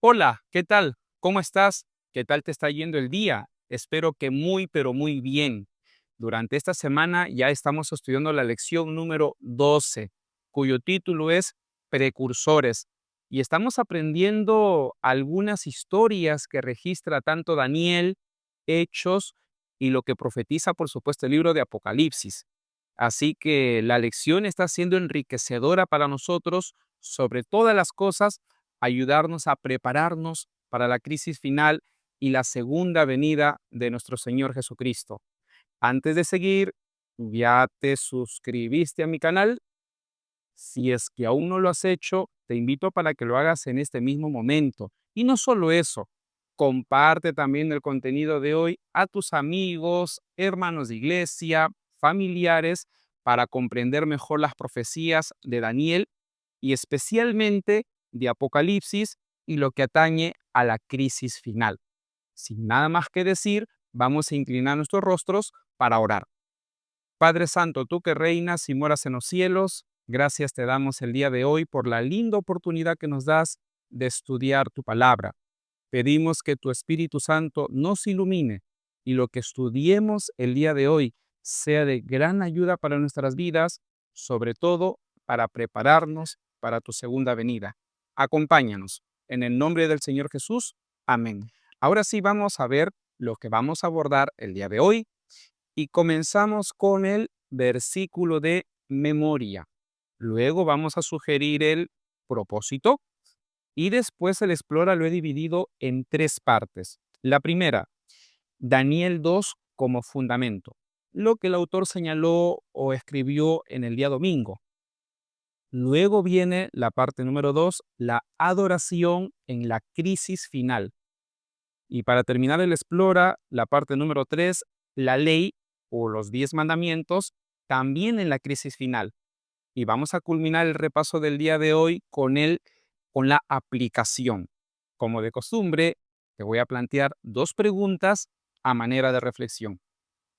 Hola, ¿qué tal? ¿Cómo estás? ¿Qué tal te está yendo el día? Espero que muy, pero muy bien. Durante esta semana ya estamos estudiando la lección número 12, cuyo título es Precursores. Y estamos aprendiendo algunas historias que registra tanto Daniel, Hechos y lo que profetiza, por supuesto, el libro de Apocalipsis. Así que la lección está siendo enriquecedora para nosotros, sobre todas las cosas, ayudarnos a prepararnos para la crisis final y la segunda venida de nuestro Señor Jesucristo. Antes de seguir, ¿ya te suscribiste a mi canal? Si es que aún no lo has hecho, te invito para que lo hagas en este mismo momento. Y no solo eso, comparte también el contenido de hoy a tus amigos, hermanos de iglesia, familiares, para comprender mejor las profecías de Daniel y especialmente de Apocalipsis y lo que atañe a la crisis final. Sin nada más que decir, vamos a inclinar nuestros rostros para orar. Padre Santo, tú que reinas y moras en los cielos, gracias te damos el día de hoy por la linda oportunidad que nos das de estudiar tu palabra. Pedimos que tu Espíritu Santo nos ilumine y lo que estudiemos el día de hoy sea de gran ayuda para nuestras vidas, sobre todo para prepararnos para tu segunda venida. Acompáñanos. En el nombre del Señor Jesús. Amén. Ahora sí vamos a ver lo que vamos a abordar el día de hoy y comenzamos con el versículo de memoria. Luego vamos a sugerir el propósito y después el Explora lo he dividido en tres partes. La primera, Daniel 2 como fundamento, lo que el autor señaló o escribió en el día domingo. Luego viene la parte número 2, la adoración en la crisis final. Y para terminar el Explora, la parte número 3, la ley o los 10 mandamientos, también en la crisis final. Y vamos a culminar el repaso del día de hoy con la aplicación. Como de costumbre, te voy a plantear dos preguntas a manera de reflexión.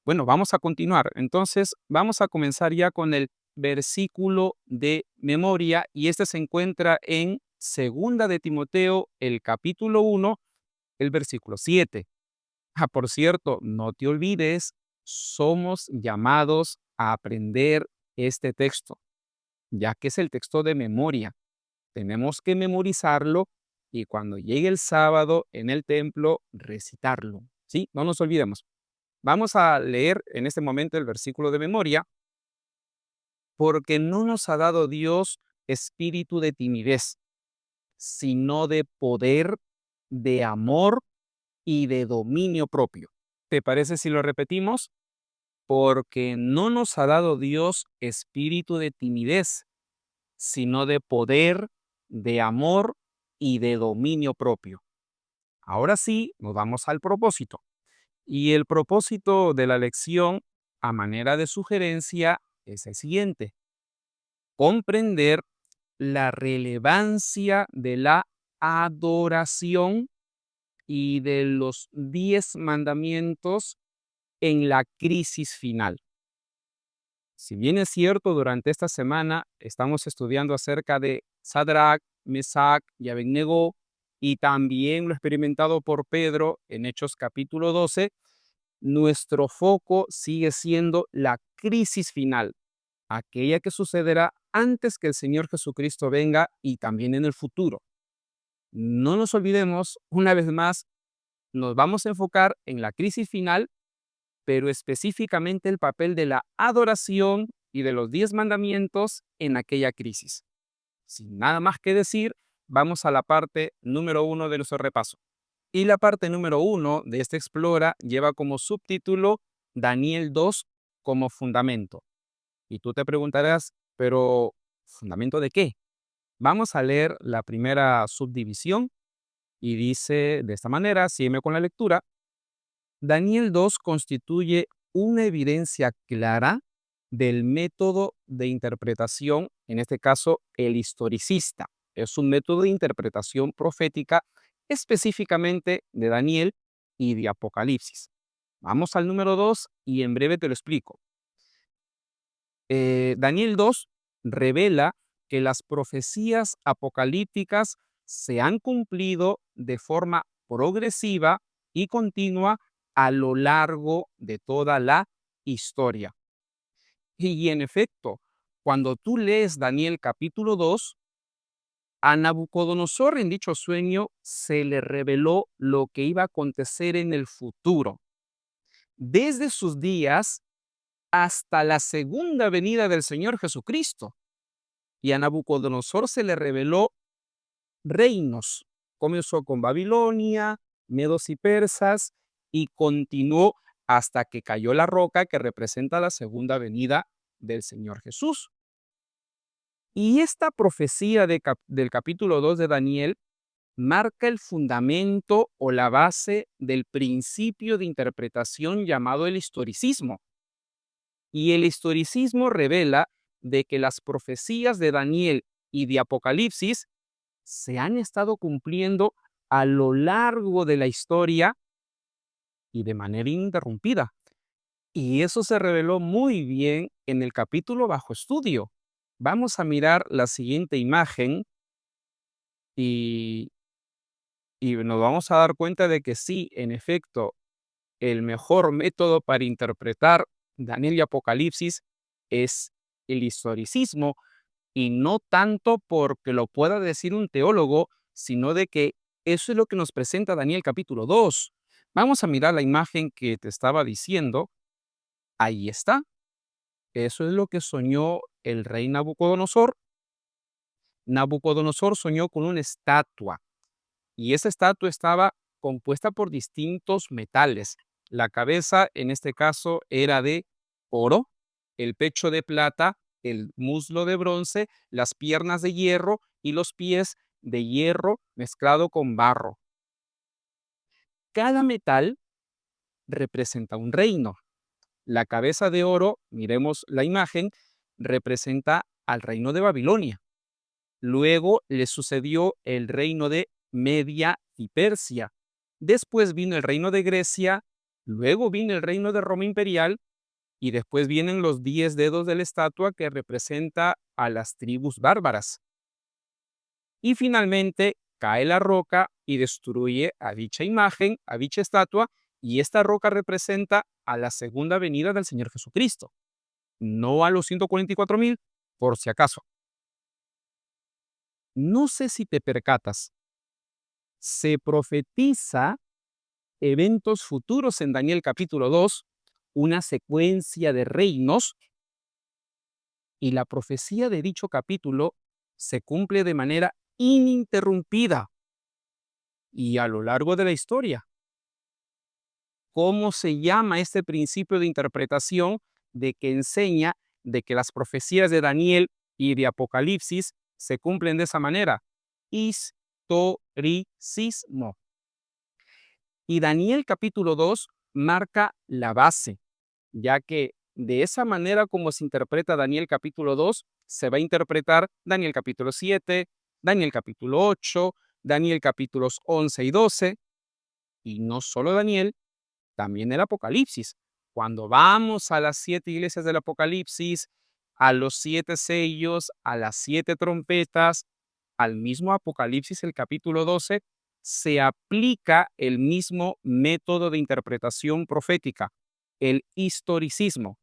Bueno, vamos a continuar. Entonces, vamos a comenzar ya con el versículo de memoria y este se encuentra en Segunda de Timoteo, el capítulo 1, el versículo 7. Por cierto, no te olvides, somos llamados a aprender este texto, ya que es el texto de memoria. Tenemos que memorizarlo y cuando llegue el sábado en el templo, recitarlo. ¿Sí? No nos olvidemos. Vamos a leer en este momento el versículo de memoria, porque no nos ha dado Dios espíritu de timidez, sino de poder, de amor y de dominio propio. ¿Te parece si lo repetimos? Porque no nos ha dado Dios espíritu de timidez, sino de poder, de amor y de dominio propio. Ahora sí, nos vamos al propósito. Y el propósito de la lección, a manera de sugerencia, es el siguiente: comprender la relevancia de la adoración y de los 10 mandamientos en la crisis final. Si bien es cierto, durante esta semana estamos estudiando acerca de Sadrach, Mesach y Abednego, y también lo experimentado por Pedro en Hechos capítulo 12, nuestro foco sigue siendo la crisis final, aquella que sucederá antes que el Señor Jesucristo venga y también en el futuro. No nos olvidemos, una vez más, nos vamos a enfocar en la crisis final, pero específicamente el papel de la adoración y de los 10 mandamientos en aquella crisis. Sin nada más que decir, vamos a la parte número 1 de nuestro repaso. Y la parte número 1 de este Explora lleva como subtítulo Daniel 2 como fundamento. Y tú te preguntarás, pero ¿fundamento de qué? Vamos a leer la primera subdivisión y dice de esta manera, sígueme con la lectura. Daniel 2 constituye una evidencia clara del método de interpretación, en este caso el historicista. Es un método de interpretación profética específicamente de Daniel y de Apocalipsis. Vamos al número 2 y en breve te lo explico. Daniel 2 revela que las profecías apocalípticas se han cumplido de forma progresiva y continua a lo largo de toda la historia. Y en efecto, cuando tú lees Daniel capítulo 2, a Nabucodonosor en dicho sueño se le reveló lo que iba a acontecer en el futuro, desde sus días hasta la segunda venida del Señor Jesucristo. Y a Nabucodonosor se le reveló reinos. Comenzó con Babilonia, medos y persas, y continuó hasta que cayó la roca que representa la segunda venida del Señor Jesús. Y esta profecía del capítulo 2 de Daniel marca el fundamento o la base del principio de interpretación llamado el historicismo. Y el historicismo revela de que las profecías de Daniel y de Apocalipsis se han estado cumpliendo a lo largo de la historia y de manera ininterrumpida. Y eso se reveló muy bien en el capítulo bajo estudio. Vamos a mirar la siguiente imagen y, y nos vamos a dar cuenta de que sí, en efecto, el mejor método para interpretar Daniel y Apocalipsis es el historicismo, y no tanto porque lo pueda decir un teólogo, sino de que eso es lo que nos presenta Daniel capítulo 2. Vamos a mirar la imagen que te estaba diciendo. Ahí está. Eso es lo que soñó el rey Nabucodonosor. Nabucodonosor soñó con una estatua, y esa estatua estaba compuesta por distintos metales. La cabeza, en este caso, era de oro, el pecho de plata, el muslo de bronce, las piernas de hierro y los pies de hierro mezclado con barro. Cada metal representa un reino. La cabeza de oro, miremos la imagen, representa al reino de Babilonia. Luego le sucedió el reino de Media y Persia. Después vino el reino de Grecia, luego vino el reino de Roma imperial, y después vienen los 10 dedos de la estatua que representa a las tribus bárbaras. Y finalmente cae la roca y destruye a dicha imagen, a dicha estatua, y esta roca representa a la segunda venida del Señor Jesucristo, no a los 144,000, por si acaso. No sé si te percatas, se profetiza eventos futuros en Daniel capítulo 2, una secuencia de reinos, y la profecía de dicho capítulo se cumple de manera ininterrumpida y a lo largo de la historia. ¿Cómo se llama este principio de interpretación de que enseña de que las profecías de Daniel y de Apocalipsis se cumplen de esa manera? Historicismo. Y Daniel capítulo 2 marca la base, ya que de esa manera como se interpreta Daniel capítulo 2, se va a interpretar Daniel capítulo 7, Daniel capítulo 8, Daniel capítulos 11 y 12, y no solo Daniel, también el Apocalipsis. Cuando vamos a las 7 iglesias del Apocalipsis, a los 7 sellos, a las 7 trompetas, al mismo Apocalipsis, el capítulo 12, se aplica el mismo método de interpretación profética, el historicismo.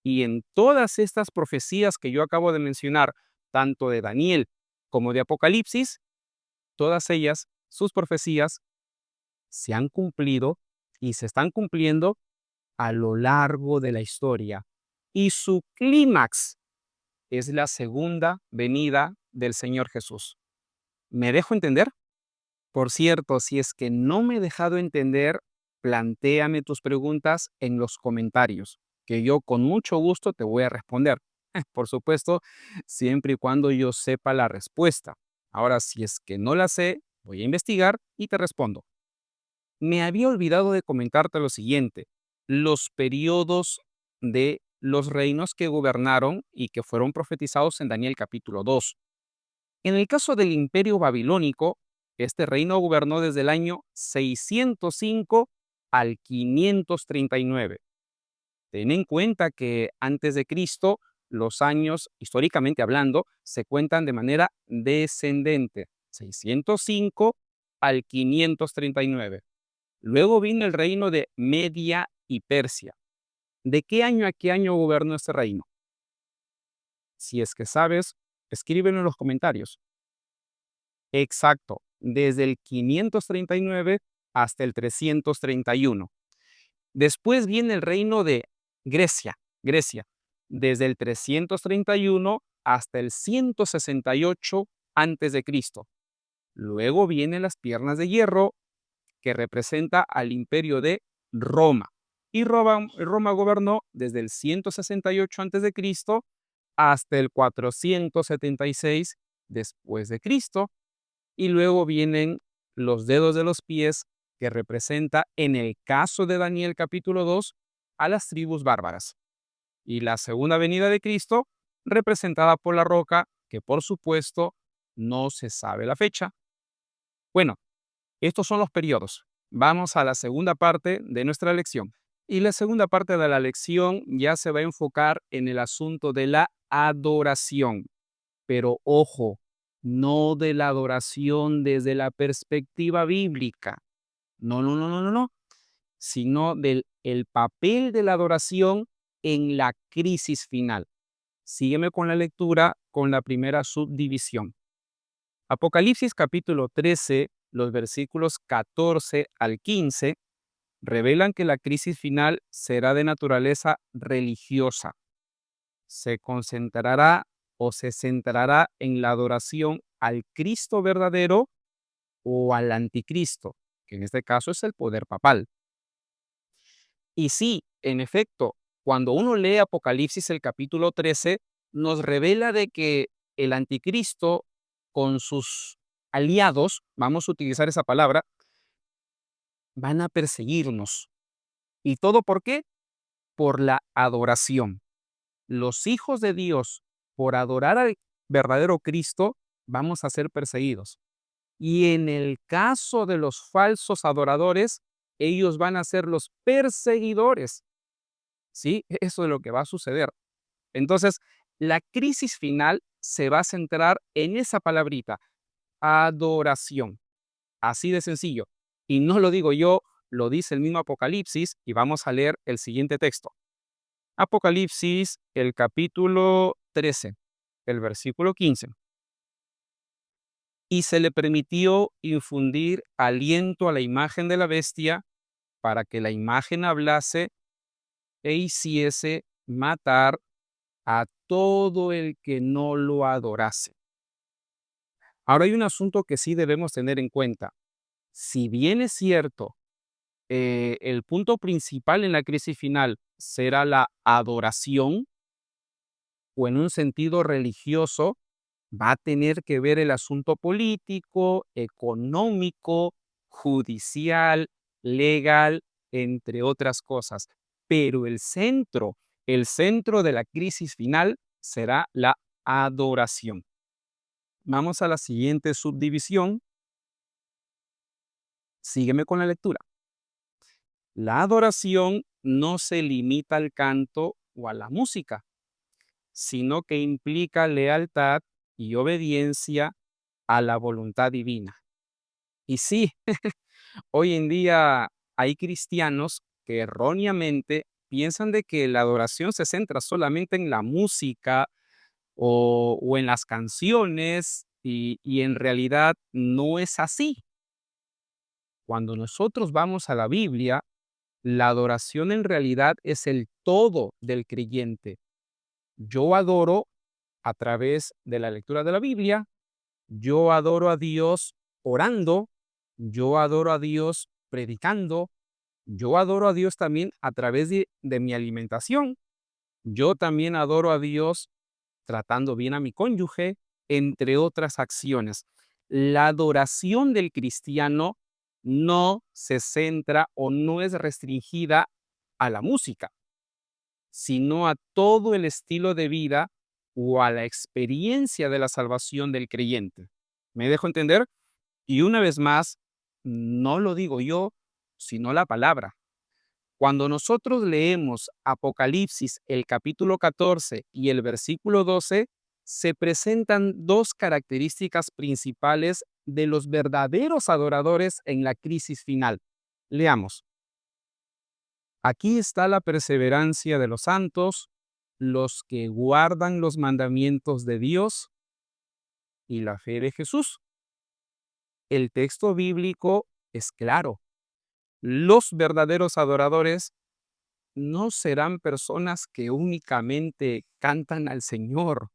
Y en todas estas profecías que yo acabo de mencionar, tanto de Daniel como de Apocalipsis, todas ellas, sus profecías, se han cumplido y se están cumpliendo a lo largo de la historia. Y su clímax es la segunda venida del Señor Jesús. ¿Me dejo entender? Por cierto, si es que no me he dejado entender, plantéame tus preguntas en los comentarios, que yo con mucho gusto te voy a responder. Por supuesto, siempre y cuando yo sepa la respuesta. Ahora, si es que no la sé, voy a investigar y te respondo. Me había olvidado de comentarte lo siguiente: los periodos de los reinos que gobernaron y que fueron profetizados en Daniel capítulo 2. En el caso del imperio babilónico, este reino gobernó desde el año 605 al 539. Ten en cuenta que antes de Cristo, los años, históricamente hablando, se cuentan de manera descendente. 605 al 539. Luego vino el reino de Media y Persia. ¿De qué año a qué año gobernó este reino? Si es que sabes, escríbelo en los comentarios. Exacto, desde el 539 hasta el 331. Después viene el reino de Grecia, desde el 331 hasta el 168 antes de Cristo. Luego vienen las piernas de hierro, que representa al imperio de Roma. Y Roma gobernó desde el 168 antes de Cristo hasta el 476 después de Cristo. Y luego vienen los dedos de los pies, que representa, en el caso de Daniel capítulo 2, a las tribus bárbaras. Y la segunda venida de Cristo, representada por la roca, que por supuesto no se sabe la fecha. Bueno, estos son los periodos. Vamos a la segunda parte de nuestra lección. Y la segunda parte de la lección ya se va a enfocar en el asunto de la adoración. Pero ojo, no de la adoración desde la perspectiva bíblica. No, no, no, no, no, no. Sino del el papel de la adoración en la crisis final. Sígueme con la lectura con la primera subdivisión. Apocalipsis capítulo 13, los versículos 14 al 15, revelan que la crisis final será de naturaleza religiosa. Se concentrará o se centrará en la adoración al Cristo verdadero o al anticristo, que en este caso es el poder papal. Y sí, en efecto, cuando uno lee Apocalipsis el capítulo 13, nos revela de que el anticristo con sus aliados, vamos a utilizar esa palabra, van a perseguirnos. ¿Y todo por qué? Por la adoración. Los hijos de Dios, por adorar al verdadero Cristo, vamos a ser perseguidos. Y en el caso de los falsos adoradores, ellos van a ser los perseguidores. ¿Sí? Eso es lo que va a suceder. Entonces, la crisis final se va a centrar en esa palabrita, adoración. Así de sencillo. Y no lo digo yo, lo dice el mismo Apocalipsis, y vamos a leer el siguiente texto. Apocalipsis, el capítulo 13, el versículo 15. Y se le permitió infundir aliento a la imagen de la bestia, para que la imagen hablase e hiciese matar a todo el que no lo adorase. Ahora hay un asunto que sí debemos tener en cuenta. Si bien es cierto, el punto principal en la crisis final será la adoración, o en un sentido religioso, va a tener que ver el asunto político, económico, judicial, legal, entre otras cosas. Pero el centro de la crisis final será la adoración. Vamos a la siguiente subdivisión. Sígueme con la lectura. La adoración no se limita al canto o a la música, sino que implica lealtad y obediencia a la voluntad divina. Y sí, hoy en día hay cristianos que erróneamente piensan de que la adoración se centra solamente en la música o en las canciones, y en realidad no es así. Cuando nosotros vamos a la Biblia, la adoración en realidad es el todo del creyente. Yo adoro a través de la lectura de la Biblia, yo adoro a Dios orando, yo adoro a Dios predicando, yo adoro a Dios también a través de mi alimentación, yo también adoro a Dios tratando bien a mi cónyuge, entre otras acciones. La adoración del cristiano no se centra o no es restringida a la música, sino a todo el estilo de vida o a la experiencia de la salvación del creyente. ¿Me dejo entender? Y una vez más, no lo digo yo, sino la palabra. Cuando nosotros leemos Apocalipsis, el capítulo 14 y el versículo 12, se presentan dos características principales de los verdaderos adoradores en la crisis final. Leamos. Aquí está la perseverancia de los santos, los que guardan los mandamientos de Dios y la fe de Jesús. El texto bíblico es claro. Los verdaderos adoradores no serán personas que únicamente cantan al Señor.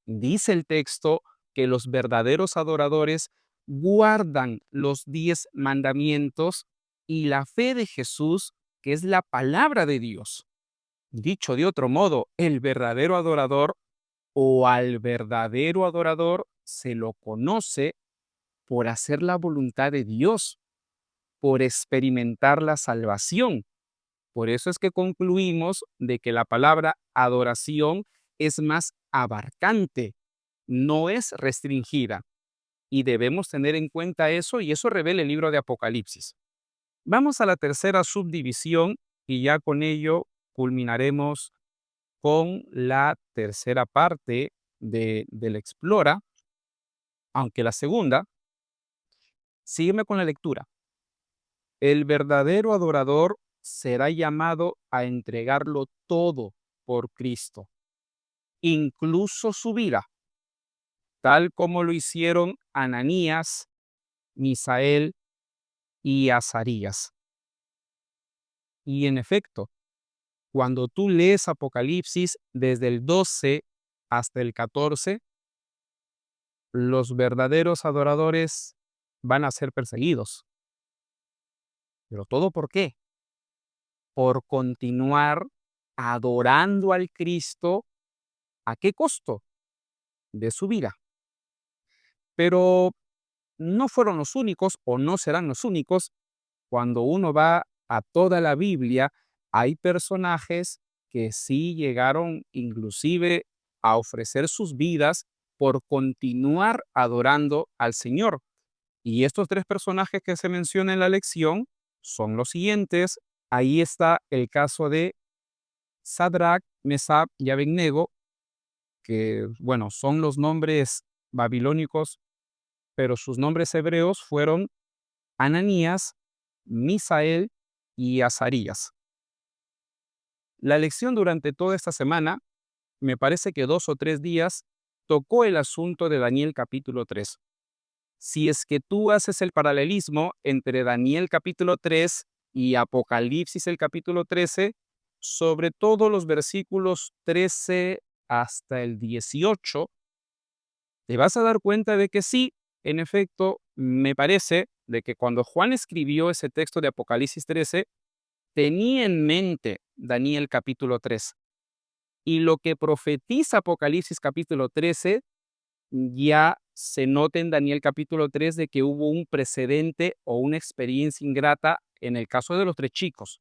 Dice el texto que los verdaderos adoradores guardan los 10 mandamientos y la fe de Jesús, que es la palabra de Dios. Dicho de otro modo, el verdadero adorador o al verdadero adorador se lo conoce por hacer la voluntad de Dios, por experimentar la salvación. Por eso es que concluimos de que la palabra adoración es más abarcante, no es restringida. Y debemos tener en cuenta eso, y eso revela el libro de Apocalipsis. Vamos a la tercera subdivisión y ya con ello culminaremos con la tercera parte del Explora, aunque la segunda, sígueme con la lectura. El verdadero adorador será llamado a entregarlo todo por Cristo, incluso su vida, tal como lo hicieron Ananías, Misael y Azarías. Y en efecto, cuando tú lees Apocalipsis desde el 12 hasta el 14, los verdaderos adoradores van a ser perseguidos. ¿Pero todo por qué? Por continuar adorando al Cristo. ¿A qué costo? De su vida. Pero no fueron los únicos o no serán los únicos. Cuando uno va a toda la Biblia, hay personajes que sí llegaron inclusive a ofrecer sus vidas por continuar adorando al Señor. Y estos 3 personajes que se mencionan en la lección son los siguientes. Ahí está el caso de Sadrach, Mesach y Abednego, que, bueno, son los nombres babilónicos, pero sus nombres hebreos fueron Ananías, Misael y Azarías. La lección durante toda esta semana, me parece que 2 o 3 días, tocó el asunto de Daniel capítulo 3. Si es que tú haces el paralelismo entre Daniel capítulo 3 y Apocalipsis el capítulo 13, sobre todo los versículos 13 hasta el 18, te vas a dar cuenta de que sí, en efecto, me parece de que cuando Juan escribió ese texto de Apocalipsis 13, tenía en mente Daniel capítulo 3. Y lo que profetiza Apocalipsis capítulo 13 ya se nota en Daniel capítulo 3 de que hubo un precedente o una experiencia ingrata en el caso de los 3 chicos.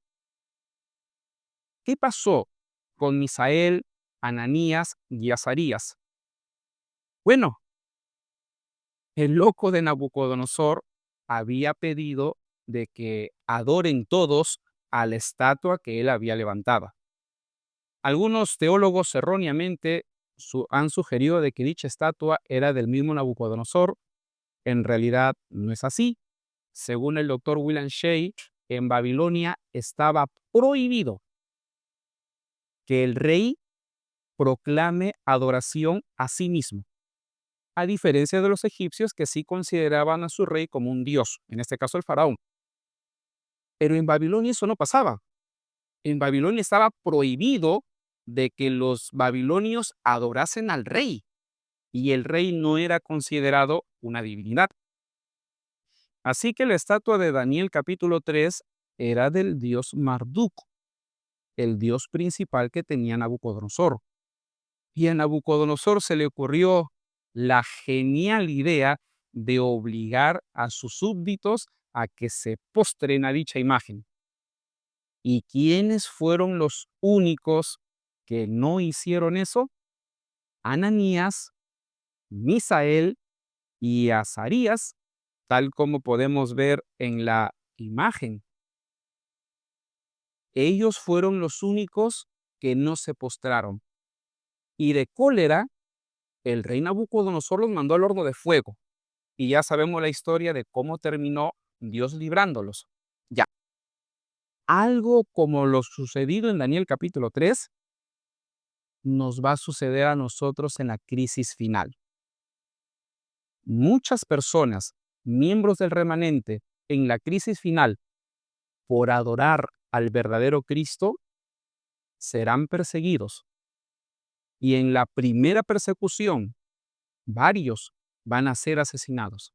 ¿Qué pasó con Misael, Ananías y Azarías? Bueno, el loco de Nabucodonosor había pedido de que adoren todos a la estatua que él había levantado. Algunos teólogos erróneamente han sugerido de que dicha estatua era del mismo Nabucodonosor. En realidad no es así. Según el doctor William Shea, en Babilonia estaba prohibido que el rey proclame adoración a sí mismo, a diferencia de los egipcios que sí consideraban a su rey como un dios, en este caso el faraón. Pero en Babilonia eso no pasaba. En Babilonia estaba prohibido de que los babilonios adorasen al rey, y el rey no era considerado una divinidad. Así que la estatua de Daniel capítulo 3 era del dios Marduk, el dios principal que tenía Nabucodonosor. Y a Nabucodonosor se le ocurrió la genial idea de obligar a sus súbditos a que se postren a dicha imagen. ¿Y quiénes fueron los únicos que no hicieron eso? Ananías, Misael y Azarías, tal como podemos ver en la imagen. Ellos fueron los únicos que no se postraron. Y de cólera, el rey Nabucodonosor los mandó al horno de fuego. y ya sabemos la historia de cómo terminó Dios librándolos. Ya, algo como lo sucedido en Daniel capítulo 3 nos va a suceder a nosotros en la crisis final. Muchas personas, miembros del remanente, en la crisis final, por adorar al verdadero Cristo, serán perseguidos. Y en la primera persecución, varios van a ser asesinados.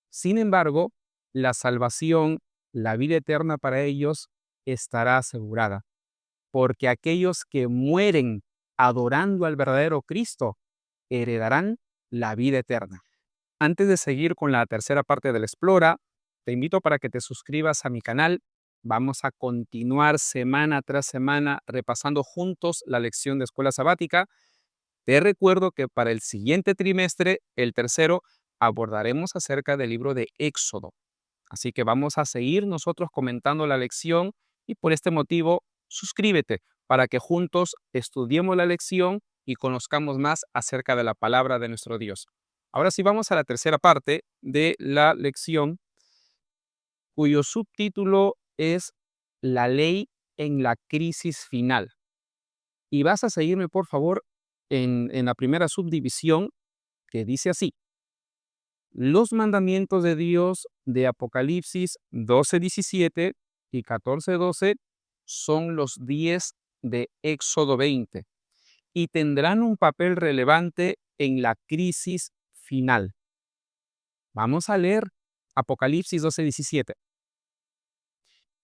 Sin embargo, la salvación, la vida eterna para ellos estará asegurada, porque aquellos que mueren adorando al verdadero Cristo heredarán la vida eterna. Antes de seguir con la tercera parte del Explora, te invito para que te suscribas a mi canal. Vamos a continuar semana tras semana repasando juntos la lección de escuela sabática. Te recuerdo que para el siguiente trimestre, el tercero, abordaremos acerca del libro de Éxodo. Así que vamos a seguir nosotros comentando la lección y por este motivo, suscríbete para que juntos estudiemos la lección y conozcamos más acerca de la palabra de nuestro Dios. Ahora sí vamos a la tercera parte de la lección, cuyo subtítulo es La ley en la crisis final. Y vas a seguirme, por favor, en la primera subdivisión que dice así: los mandamientos de Dios de Apocalipsis 12:17 y 14:12 son los 10 de Éxodo 20 y tendrán un papel relevante en la crisis final. Vamos a leer Apocalipsis 12:17.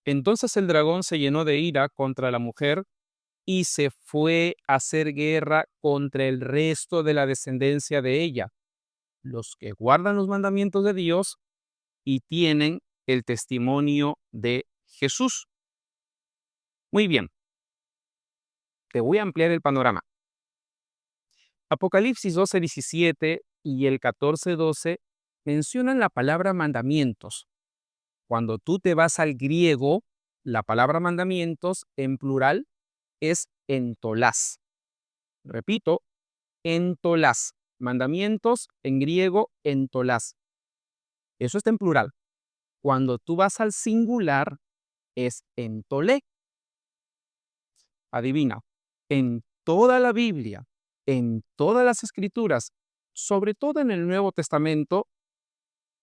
Entonces el dragón se llenó de ira contra la mujer y se fue a hacer guerra contra el resto de la descendencia de ella, los que guardan los mandamientos de Dios y tienen el testimonio de Jesús. Muy bien, te voy a ampliar el panorama. Apocalipsis 12:17 y el 14:12 mencionan la palabra mandamientos. Cuando tú te vas al griego, la palabra mandamientos en plural es entolás. Repito, entolás. Mandamientos en griego, entolás. Eso está en plural. Cuando tú vas al singular, es entolé. Adivina, en toda la Biblia, en todas las escrituras, sobre todo en el Nuevo Testamento,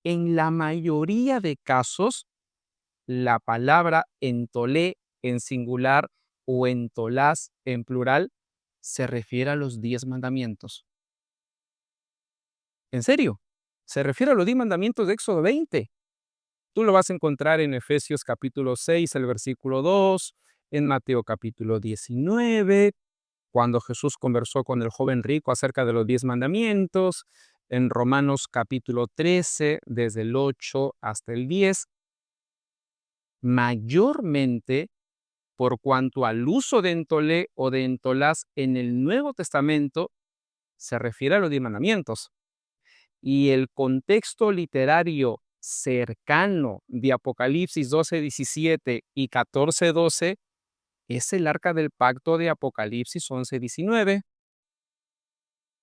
en la mayoría de casos, la palabra entolé en singular o entolás en plural se refiere a los 10 mandamientos. ¿En serio? Se refiere a los 10 mandamientos de Éxodo 20. Tú lo vas a encontrar en Efesios capítulo 6, el versículo 2, en Mateo capítulo 19, cuando Jesús conversó con el joven rico acerca de los 10 mandamientos, en Romanos capítulo 13, desde el 8 hasta el 10, mayormente por cuanto al uso de entolé o de entolás en el Nuevo Testamento se refiere a los 10 mandamientos. Y el contexto literario cercano de Apocalipsis 12:17 y 14:12 es el arca del pacto de Apocalipsis 11:19.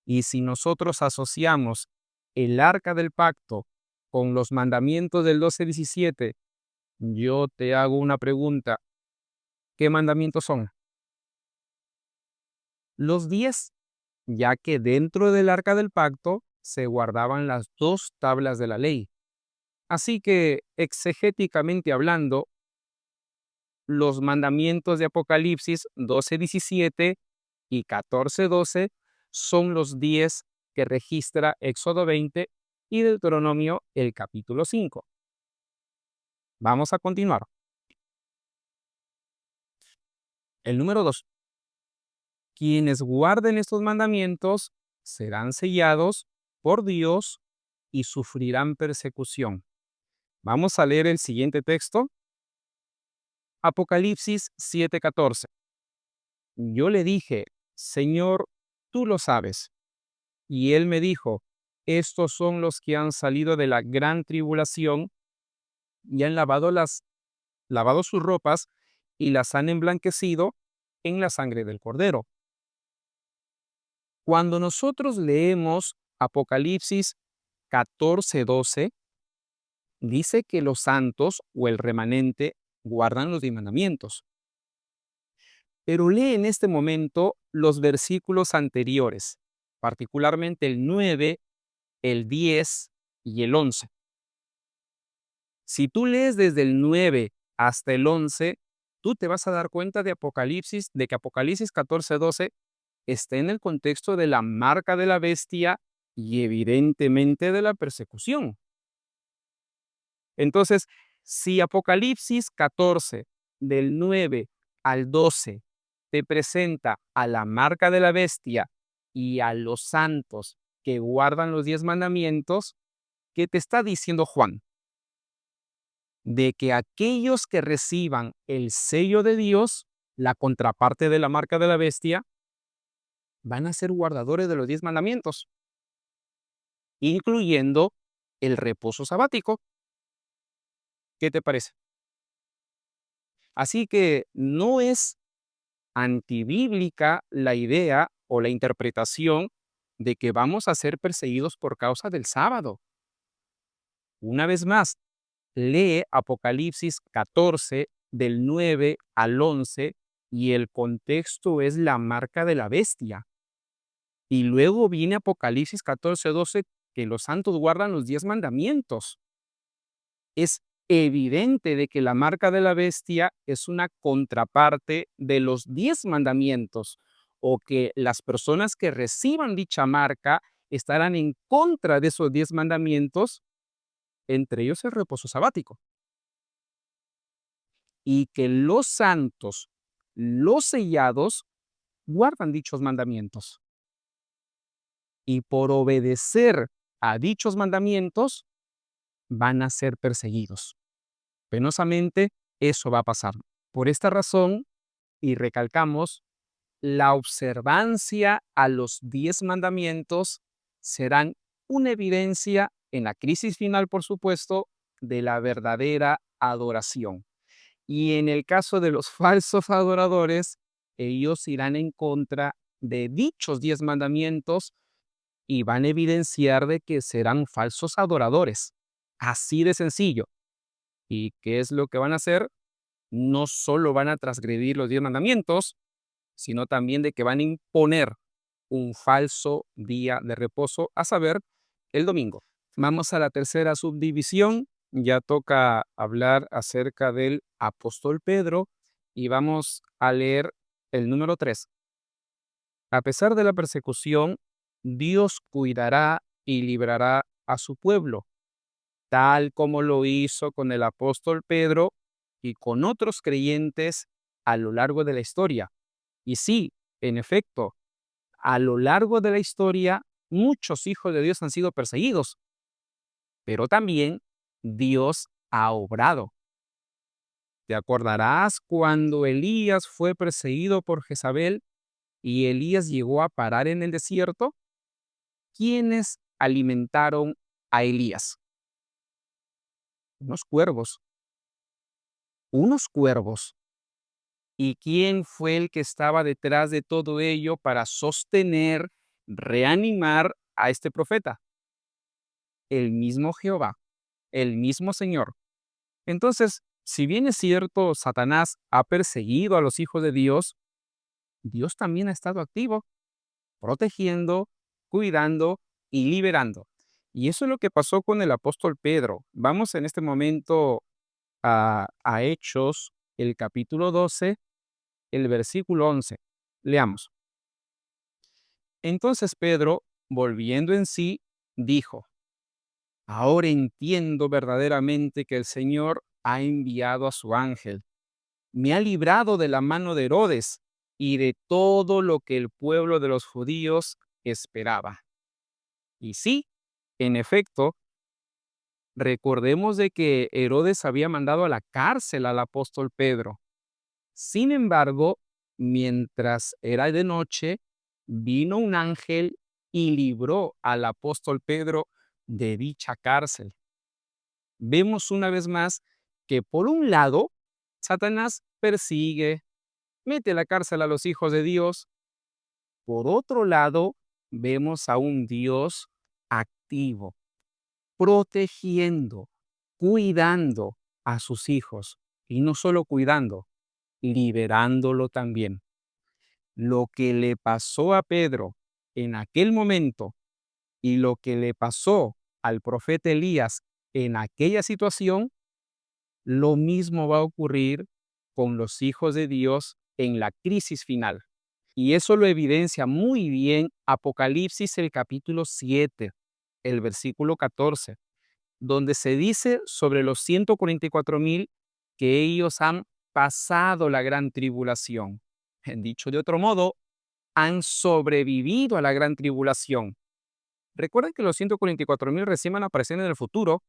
Y si nosotros asociamos el arca del pacto con los mandamientos del 12:17, yo te hago una pregunta. ¿Qué mandamientos son? Los 10, ya que dentro del arca del pacto se guardaban las 2 tablas de la ley. Así que, exegéticamente hablando, los mandamientos de Apocalipsis 12:17 y 14:12 son los 10 que registra Éxodo 20 y Deuteronomio el capítulo 5. Vamos a continuar. El número 2. Quienes guarden estos mandamientos serán sellados por Dios y sufrirán persecución. Vamos a leer el siguiente texto. Apocalipsis 7:14. Yo le dije, Señor, tú lo sabes. Y él me dijo, estos son los que han salido de la gran tribulación y han lavado sus ropas y las han emblanquecido en la sangre del Cordero. Cuando nosotros leemos Apocalipsis 14:12 dice que los santos o el remanente guardan los 10 mandamientos. Pero lee en este momento los versículos anteriores, particularmente el 9, el 10 y el 11. Si tú lees desde el 9 hasta el 11, tú te vas a dar cuenta de que Apocalipsis 14:12 está en el contexto de la marca de la bestia y evidentemente de la persecución. Entonces, si Apocalipsis 14, del 9 al 12, te presenta a la marca de la bestia y a los santos que guardan los 10 mandamientos, ¿qué te está diciendo Juan? De que aquellos que reciban el sello de Dios, la contraparte de la marca de la bestia, van a ser guardadores de los 10 mandamientos, incluyendo el reposo sabático. ¿Qué te parece? Así que no es antibíblica la idea o la interpretación de que vamos a ser perseguidos por causa del sábado. Una vez más, lee Apocalipsis 14 del 9 al 11 y el contexto es la marca de la bestia. Y luego viene Apocalipsis 14:12 que los santos guardan los 10 mandamientos. Es evidente de que la marca de la bestia es una contraparte de los 10 mandamientos, o que las personas que reciban dicha marca estarán en contra de esos 10 mandamientos, entre ellos el reposo sabático. Y que los santos, los sellados, guardan dichos mandamientos. Y por obedecer a dichos mandamientos, van a ser perseguidos. Penosamente, eso va a pasar. Por esta razón, y recalcamos, la observancia a los 10 mandamientos serán una evidencia en la crisis final, por supuesto, de la verdadera adoración. Y en el caso de los falsos adoradores, ellos irán en contra de dichos 10 mandamientos y van a evidenciar de que serán falsos adoradores. Así de sencillo. ¿Y qué es lo que van a hacer? No solo van a transgredir los 10 mandamientos, sino también de que van a imponer un falso día de reposo, a saber, el domingo. Vamos a la tercera subdivisión. Ya toca hablar acerca del apóstol Pedro y vamos a leer el número 3. A pesar de la persecución, Dios cuidará y librará a su pueblo, tal como lo hizo con el apóstol Pedro y con otros creyentes a lo largo de la historia. Y sí, en efecto, a lo largo de la historia, muchos hijos de Dios han sido perseguidos, pero también Dios ha obrado. ¿Te acordarás cuando Elías fue perseguido por Jezabel y Elías llegó a parar en el desierto? ¿Quiénes alimentaron a Elías? Unos cuervos. Unos cuervos. ¿Y quién fue el que estaba detrás de todo ello para sostener, reanimar a este profeta? El mismo Jehová, el mismo Señor. Entonces, si bien es cierto, Satanás ha perseguido a los hijos de Dios, Dios también ha estado activo, protegiendo, cuidando y liberando. Y eso es lo que pasó con el apóstol Pedro. Vamos en este momento a Hechos, el capítulo 12, el versículo 11. Leamos. Entonces Pedro, volviendo en sí, dijo: Ahora entiendo verdaderamente que el Señor ha enviado a su ángel. Me ha librado de la mano de Herodes y de todo lo que el pueblo de los judíos esperaba. Y sí, en efecto, recordemos de que Herodes había mandado a la cárcel al apóstol Pedro. Sin embargo, mientras era de noche, vino un ángel y libró al apóstol Pedro de dicha cárcel. Vemos una vez más que por un lado, Satanás persigue, mete a la cárcel a los hijos de Dios. Por otro lado, vemos a un Dios activo, protegiendo, cuidando a sus hijos. Y no solo cuidando, liberándolo también. Lo que le pasó a Pedro en aquel momento y lo que le pasó al profeta Elías en aquella situación, lo mismo va a ocurrir con los hijos de Dios en la crisis final. Y eso lo evidencia muy bien Apocalipsis el capítulo 7, el versículo 14, donde se dice sobre los 144,000 que ellos han pasado la gran tribulación. Dicho de otro modo, han sobrevivido a la gran tribulación. Recuerden que los 144,000 recién van a aparecer en el futuro,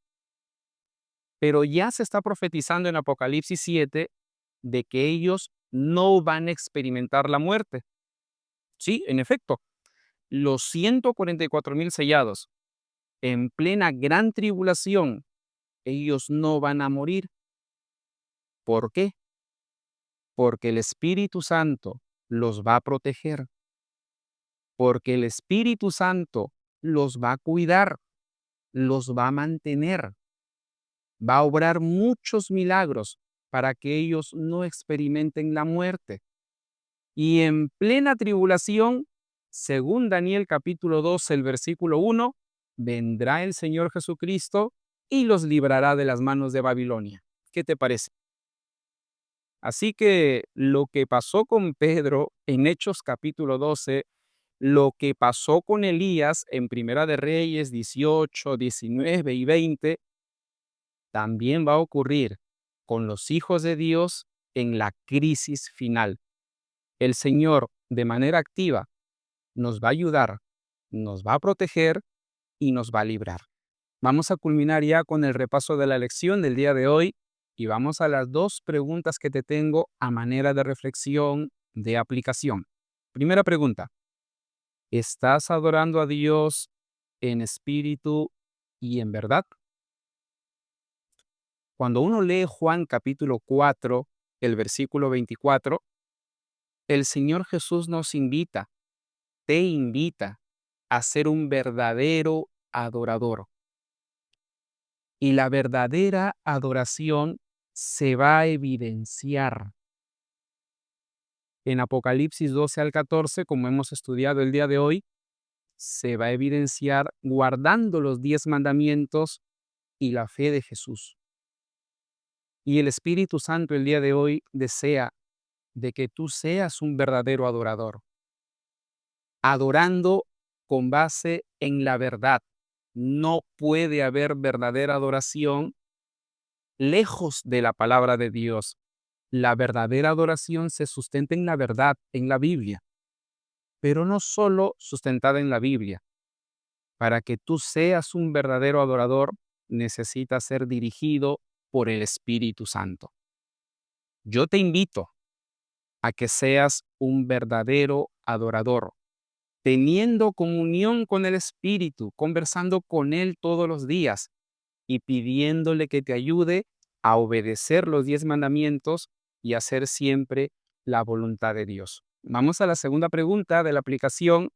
pero ya se está profetizando en Apocalipsis 7 de que ellos no van a experimentar la muerte. Sí, en efecto, los 144,000 sellados en plena gran tribulación, ellos no van a morir. ¿Por qué? Porque el Espíritu Santo los va a proteger, porque el Espíritu Santo los va a cuidar, los va a mantener, va a obrar muchos milagros para que ellos no experimenten la muerte. Y en plena tribulación, según Daniel capítulo 2, el versículo 1, vendrá el Señor Jesucristo y los librará de las manos de Babilonia. ¿Qué te parece? Así que lo que pasó con Pedro en Hechos capítulo 12, lo que pasó con Elías en Primera de Reyes 18, 19 y 20, también va a ocurrir con los hijos de Dios en la crisis final. El Señor, de manera activa, nos va a ayudar, nos va a proteger y nos va a librar. Vamos a culminar ya con el repaso de la lección del día de hoy y vamos a las dos preguntas que te tengo a manera de reflexión, de aplicación. Primera pregunta: ¿estás adorando a Dios en espíritu y en verdad? Cuando uno lee Juan capítulo 4, el versículo 24, el Señor Jesús nos invita, te invita a ser un verdadero adorador. Y la verdadera adoración se va a evidenciar. En Apocalipsis 12 al 14, como hemos estudiado el día de hoy, se va a evidenciar guardando los 10 mandamientos y la fe de Jesús. Y el Espíritu Santo el día de hoy desea de que tú seas un verdadero adorador, adorando con base en la verdad. No puede haber verdadera adoración lejos de la palabra de Dios. La verdadera adoración se sustenta en la verdad, en la Biblia, pero no solo sustentada en la Biblia. Para que tú seas un verdadero adorador, necesitas ser dirigido por el Espíritu Santo. Yo te invito a que seas un verdadero adorador, teniendo comunión con el Espíritu, conversando con Él todos los días y pidiéndole que te ayude a obedecer los 10 mandamientos y hacer siempre la voluntad de Dios. Vamos a la segunda pregunta de la aplicación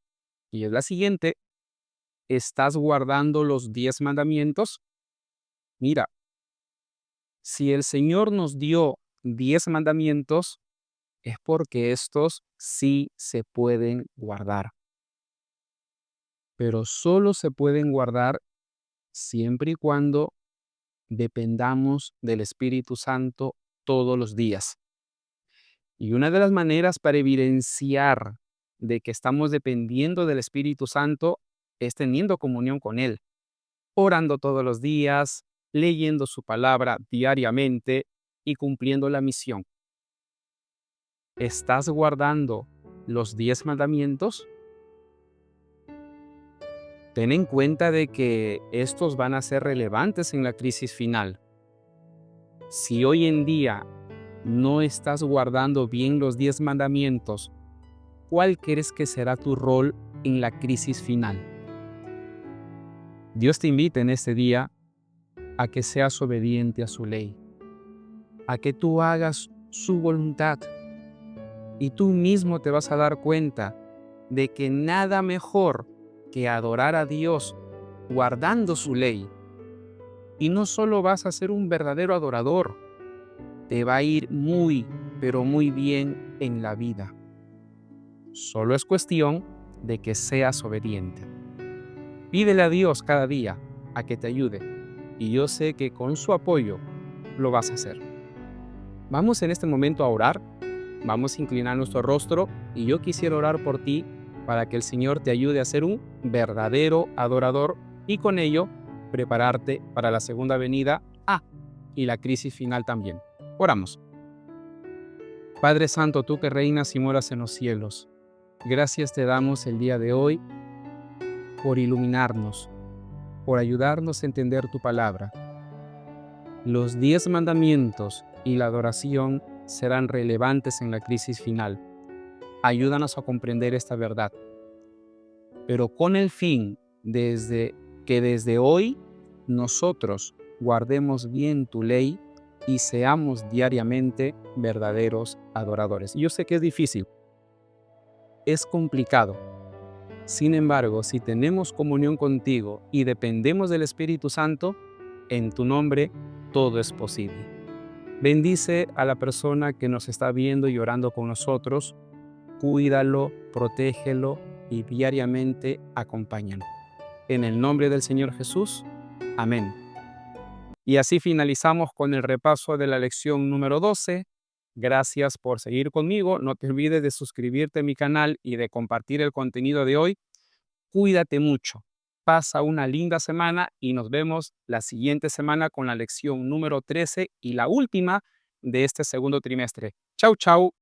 y es la siguiente: ¿estás guardando los 10 mandamientos? Mira, si el Señor nos dio 10 mandamientos, es porque estos sí se pueden guardar. Pero solo se pueden guardar siempre y cuando dependamos del Espíritu Santo todos los días. Y una de las maneras para evidenciar de que estamos dependiendo del Espíritu Santo es teniendo comunión con Él, orando todos los días, leyendo su palabra diariamente y cumpliendo la misión. ¿Estás guardando los 10 mandamientos? Ten en cuenta de que estos van a ser relevantes en la crisis final. Si hoy en día no estás guardando bien los 10 mandamientos, ¿cuál crees que será tu rol en la crisis final? Dios te invita en este día a que seas obediente a su ley, a que tú hagas su voluntad, y tú mismo te vas a dar cuenta de que nada mejor que adorar a Dios guardando su ley Y no solo vas a ser un verdadero adorador, te va a ir muy, pero muy bien en la vida. Solo es cuestión de que seas obediente. Pídele a Dios cada día a que te ayude, y yo sé que con su apoyo lo vas a hacer. Vamos en este momento a orar, vamos a inclinar nuestro rostro, y yo quisiera orar por ti para que el Señor te ayude a ser un verdadero adorador y con ello prepararte para la segunda venida y la crisis final también. Oramos. Padre Santo, tú que reinas y moras en los cielos, gracias te damos el día de hoy por iluminarnos, por ayudarnos a entender tu palabra. Los 10 mandamientos y la adoración serán relevantes en la crisis final. Ayúdanos a comprender esta verdad, pero con el fin desde hoy nosotros guardemos bien tu ley y seamos diariamente verdaderos adoradores. Yo sé que es difícil, es complicado. Sin embargo, si tenemos comunión contigo y dependemos del Espíritu Santo, en tu nombre todo es posible. Bendice a la persona que nos está viendo y orando con nosotros. Cuídalo, protégelo y diariamente acompáñalo. En el nombre del Señor Jesús. Amén. Y así finalizamos con el repaso de la lección número 12. Gracias por seguir conmigo. No te olvides de suscribirte a mi canal y de compartir el contenido de hoy. Cuídate mucho. Pasa una linda semana y nos vemos la siguiente semana con la lección número 13 y la última de este segundo trimestre. Chau, chau.